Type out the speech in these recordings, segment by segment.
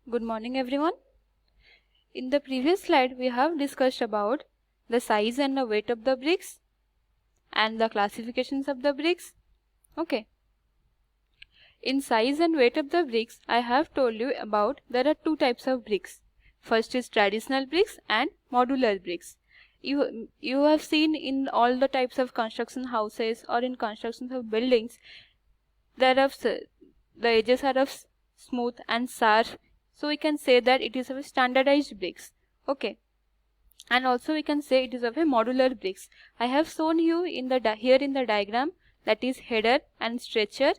Good morning everyone. In the previous slide we have discussed about the size and the weight of the bricks and the classifications of the bricks. Okay. In size and weight of the bricks I have told you about there are two types of bricks. First is traditional bricks and modular bricks. You have seen in all the types of construction houses or in constructions of buildings the edges are of smooth and sharp, so we can say that it is of a standardized bricks. Okay, and also we can say it is of a modular bricks. I have shown you in the here in the diagram, that is header and stretcher.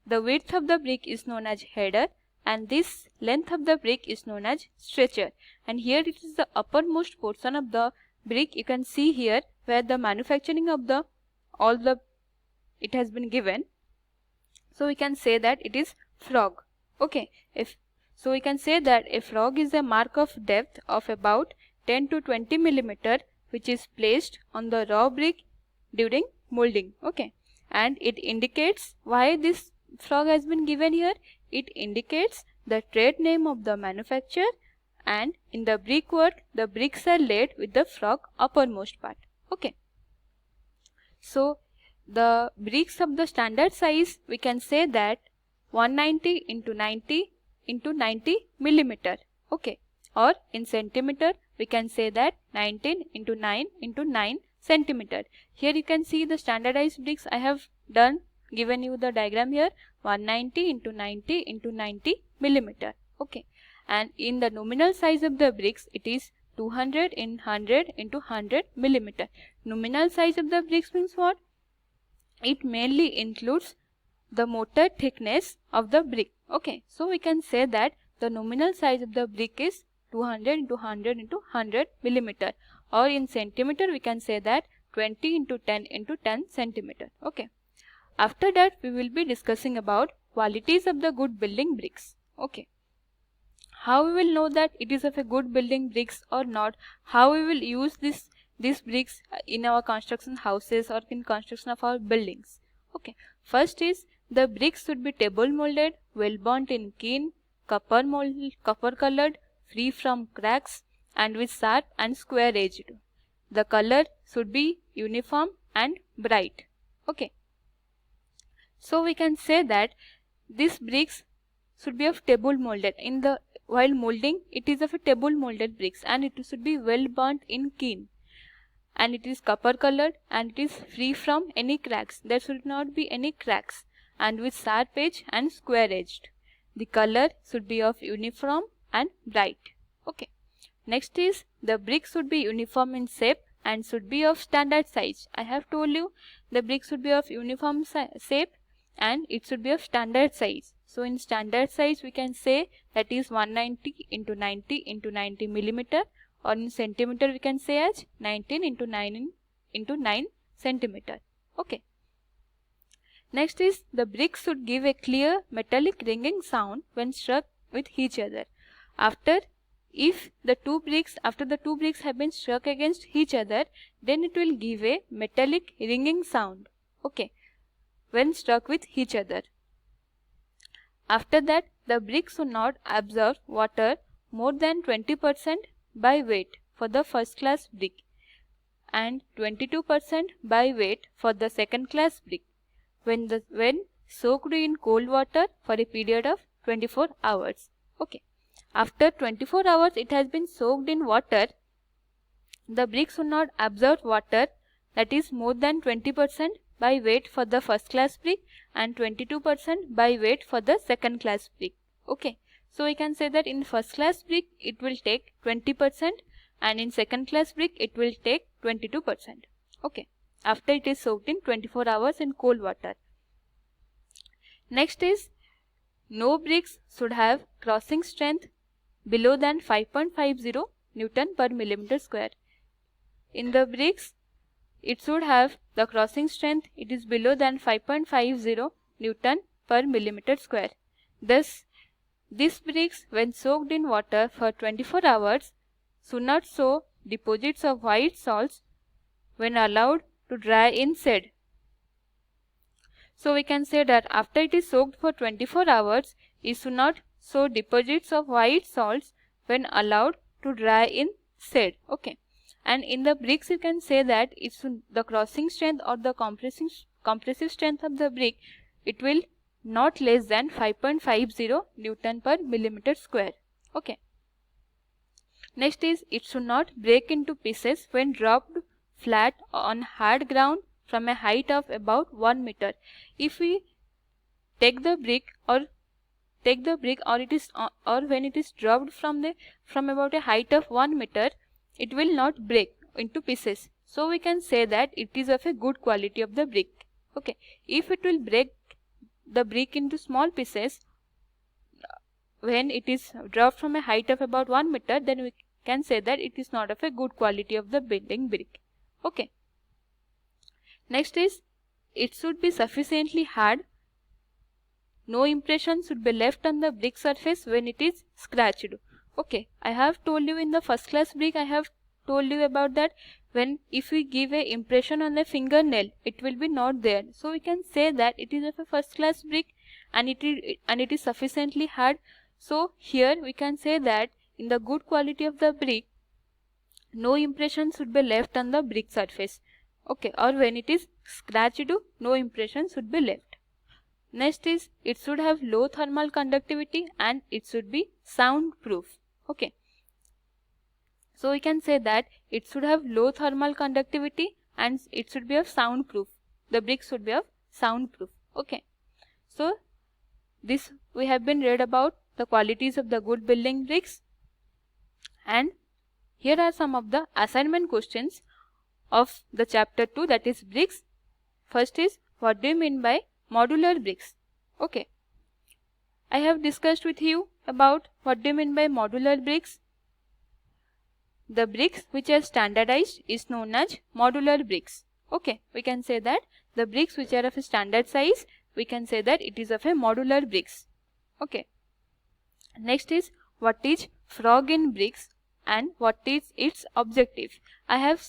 The width of the brick is known as header and this length of the brick is known as stretcher, and here it is the uppermost portion of the brick. You can see here where the manufacturing of it has been given. So we can say that it is frog. Okay, so we can say that a frog is a mark of depth of about 10 to 20 millimeter which is placed on the raw brick during molding. Okay, and it indicates why this frog has been given here. It indicates the trade name of the manufacturer, and in the brickwork the bricks are laid with the frog uppermost part. Okay, so the bricks of the standard size we can say that 190 into 90 into 90 millimeter. Okay, or in centimeter we can say that 19 into 9 into 9 centimeter. Here you can see the standardized bricks I have given you the diagram here, 190 into 90 into 90 millimeter. Okay, and in the nominal size of the bricks it is 200 in 100 into 100 millimeter. Nominal size of the bricks means what? It mainly includes the mortar thickness of the brick. Okay, so we can say that the nominal size of the brick is 200 into 100 into 100 millimeter, or in centimeter we can say that 20 into 10 into 10 centimeter. Okay, after that we will be discussing about qualities of the good building bricks. Okay, how we will know that it is of a good building bricks or not, how we will use these bricks in our construction houses or in construction of our buildings. Okay, first is the bricks should be table molded, well burnt in kiln, copper colored, free from cracks and with sharp and square edged. The color should be uniform and bright. Okay, so we can say that these bricks should be of table molded. While molding it is of a table molded bricks, and it should be well burnt in kiln, and it is copper colored and it is free from any cracks. There should not be any cracks, and with sharp edge and square edged. The color should be of uniform and bright. Okay, next is the brick should be uniform in shape and should be of standard size. I have told you the brick should be of uniform shape and it should be of standard size. So in standard size we can say that is 190 into 90 into 90 millimeter, or in centimeter we can say as 19 into 9 into 9 centimeter. Okay, next is the brick should give a clear metallic ringing sound when struck with each other. After the two bricks have been struck against each other, then it will give a metallic ringing sound. Okay, when struck with each other. After that, the brick should not absorb water more than 20% by weight for the first class brick and 22% by weight for the second class brick when soaked in cold water for a period of 24 hours. Okay, after 24 hours it has been soaked in water, the brick should not absorb water, that is more than 20% by weight for the first class brick and 22% by weight for the second class brick. Okay, so we can say that in first class brick it will take 20% and in second class brick it will take 22%. Okay, after it is soaked in 24 hours in cold water. Next is no bricks should have crossing strength below than 5.50 Newton per millimeter square. In the bricks it should have the crossing strength, it is below than 5.50 Newton per millimeter square. Thus, these bricks when soaked in water for 24 hours should not show deposits of white salts when allowed to dry in shade. So we can say that after it is soaked for 24 hours, it should not so deposits of white salts when allowed to dry in shade. Okay, and in the bricks you can say that it's the crossing strength or the compressive strength of the brick, it will not less than 5.50 Newton per millimeter square. Okay. Next is it should not break into pieces when dropped flat on hard ground from a height of about 1 meter. If we take the brick or it is or when it is dropped from about a height of 1 meter, it will not break into pieces. So we can say that it is of a good quality of the brick. Okay. If it will break the brick into small pieces when it is dropped from a height of about 1 meter, then we can say that it is not of a good quality of the building brick. Okay. Next is it should be sufficiently hard. No impression should be left on the brick surface when it is scratched. Okay, I have told you in the first class brick, I have told you about that when if we give a impression on the fingernail, it will be not there. So we can say that it is of a first class brick and it is sufficiently hard. So here we can say that in the good quality of the brick, no impression should be left on the brick surface. Okay, or when it is scratched, no impression should be left. Next is it should have low thermal conductivity and it should be soundproof. Okay. So we can say that it should have low thermal conductivity and it should be of soundproof. The brick should be of soundproof. Okay. So this we have been read about the qualities of the good building bricks, and here are some of the assignment questions of the chapter 2, that is bricks. First is, what do you mean by modular bricks? Okay, I have discussed with you about what do you mean by modular bricks. The bricks which are standardized is known as modular bricks. Okay, we can say that the bricks which are of a standard size, we can say that it is of a modular bricks. Okay. Next is, what is frog in bricks and what is its objective? I have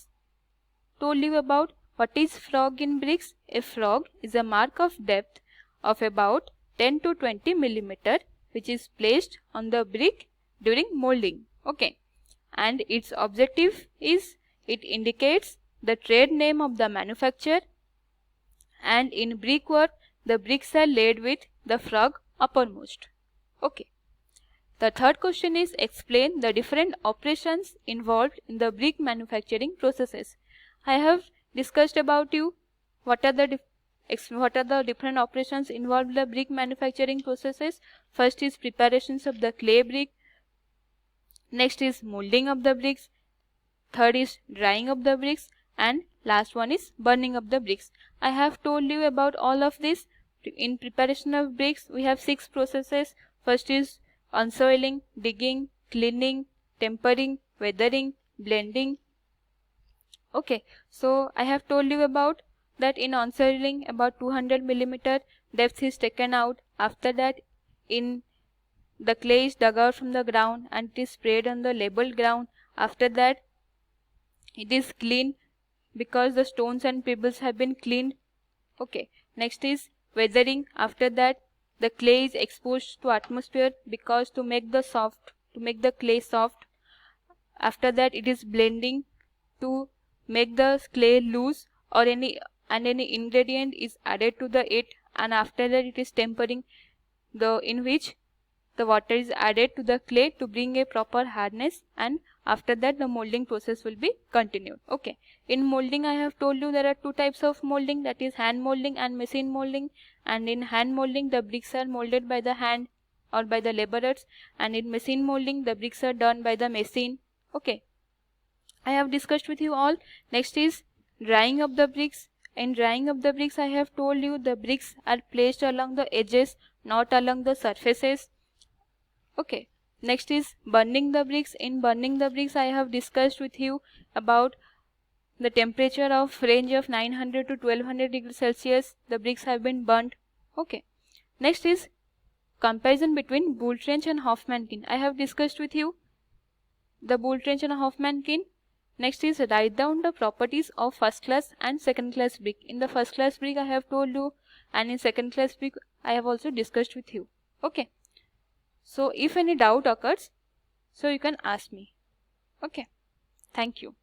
told you about what is frog in bricks. A frog is a mark of depth of about 10 to 20 millimeter which is placed on the brick during molding. Okay, and its objective is it indicates the trade name of the manufacturer, and in brickwork the bricks are laid with the frog uppermost. Okay. The third question is, explain the different operations involved in the brick manufacturing processes. I have discussed about you what are the different operations involved in the brick manufacturing processes. First is preparations of the clay brick. Next is molding of the bricks. Third is drying of the bricks, and last one is burning of the bricks. I have told you about all of this. In preparation of bricks, we have 6 processes. First is unsoiling, digging, cleaning, tempering, weathering, blending. Okay, so I have told you about that in unsoiling about 200 millimeter depth is taken out. After that, in the clay is dug out from the ground and it is sprayed on the labeled ground. After that, it is cleaned because the stones and pebbles have been cleaned. Okay, next is weathering. After that, the clay is exposed to atmosphere because to make the clay soft. After that, it is blending to make the clay loose or any ingredient is added to it, and after that it is tempering, in which the water is added to the clay to bring a proper hardness, and after that the molding process will be continued. Okay, in molding I have told you there are 2 types of molding, that is hand molding and machine molding. And in hand molding the bricks are molded by the hand or by the laborers, and in machine molding the bricks are done by the machine. Okay, I have discussed with you all. Next is drying of the bricks. In drying of the bricks I have told you the bricks are placed along the edges, not along the surfaces. Okay, next is burning the bricks. In burning the bricks I have discussed with you about the temperature of range of 900 to 1200 degrees Celsius. The bricks have been burnt. Okay, next is comparison between Boole trench and Hoffman kiln. I have discussed with you the Boole trench and Hoffman kiln. Next is write down the properties of first class and second class brick. In the first class brick I have told you, and in second class brick I have also discussed with you. Okay, So if any doubt occurs, so you can ask me. Okay, thank you.